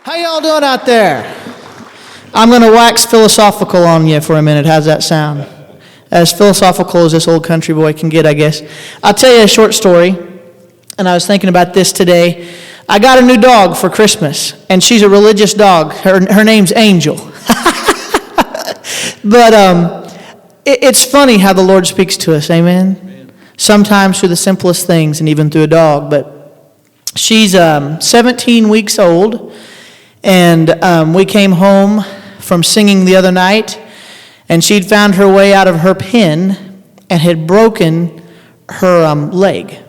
How y'all doing out there? I'm going to wax philosophical on you for a minute. How's that sound? As philosophical as this old country boy can get, I guess. I'll tell you a short story, and I was thinking about this today. I got a new dog for Christmas, and she's a religious dog. Her name's Angel. But it's funny how the Lord speaks to us, amen? Sometimes through the simplest things and even through a dog. But she's 17 weeks old. And we came home from singing the other night, and she'd found her way out of her pen and had broken her leg.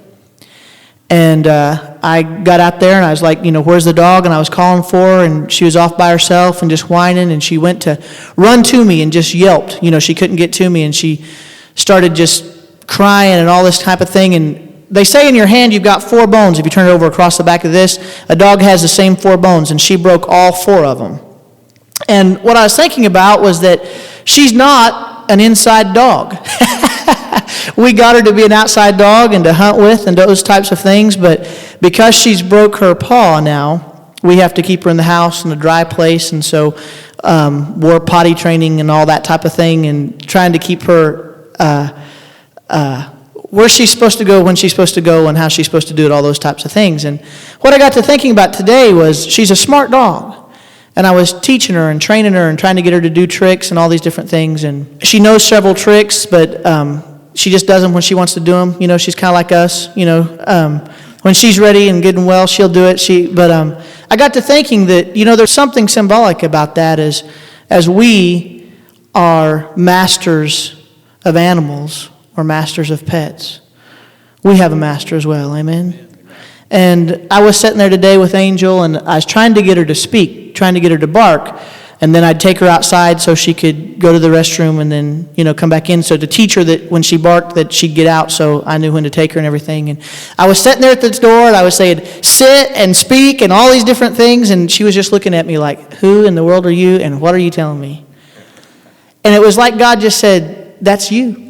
And I got out there, and I was like, where's the dog? And I was calling for her, and she was off by herself and just whining, and she went to run to me and just yelped. She couldn't get to me, and she started just crying and all this type of thing. And they say in your hand you've got 4 bones. If you turn it over across the back of this, a dog has the same 4 bones, and she broke all 4 of them. And what I was thinking about was that she's not an inside dog. We got her to be an outside dog and to hunt with and those types of things, but because she's broke her paw now, we have to keep her in the house in a dry place, and so we're potty training and all that type of thing and trying to keep her where she's supposed to go, when she's supposed to go, and how she's supposed to do it, all those types of things. And what I got to thinking about today was she's a smart dog. And I was teaching her and training her and trying to get her to do tricks and all these different things. And she knows several tricks, but she just does them when she wants to do them. She's kind of like us. When she's ready and getting well, she'll do it. But I got to thinking that, there's something symbolic about that as we are masters of animals, or masters of pets. We have a master as well, amen? And I was sitting there today with Angel, and I was trying to get her to speak, trying to get her to bark, and then I'd take her outside so she could go to the restroom and then, come back in. So to teach her that when she barked that she'd get out, so I knew when to take her and everything. And I was sitting there at the door, and I was saying, sit and speak and all these different things, and she was just looking at me like, who in the world are you, and what are you telling me? And it was like God just said, that's you.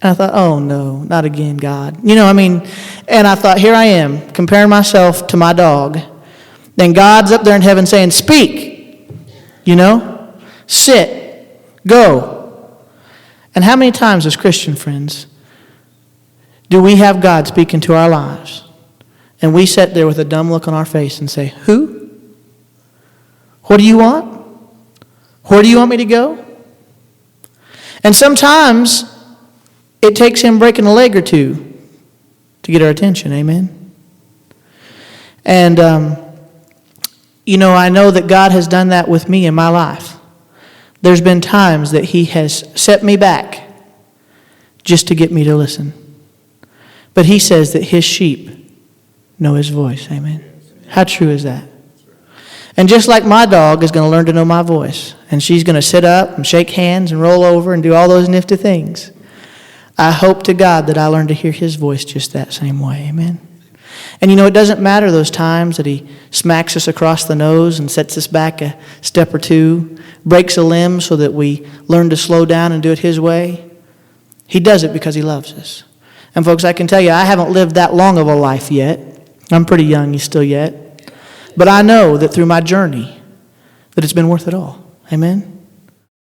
And I thought, oh no, not again, God. And I thought, here I am, comparing myself to my dog. Then God's up there in heaven saying, speak, sit, go. And how many times as Christian friends do we have God speaking to our lives? And we sit there with a dumb look on our face and say, who? What do you want? Where do you want me to go? And sometimes it takes him breaking a leg or two to get our attention, amen? And, I know that God has done that with me in my life. There's been times that he has set me back just to get me to listen. But he says that his sheep know his voice, amen? How true is that? And just like my dog is going to learn to know my voice, and she's going to sit up and shake hands and roll over and do all those nifty things, I hope to God that I learn to hear his voice just that same way, amen? And it doesn't matter those times that he smacks us across the nose and sets us back a step or two, breaks a limb so that we learn to slow down and do it his way. He does it because he loves us. And folks, I can tell you, I haven't lived that long of a life yet. I'm pretty young still yet. But I know that through my journey, that it's been worth it all, amen?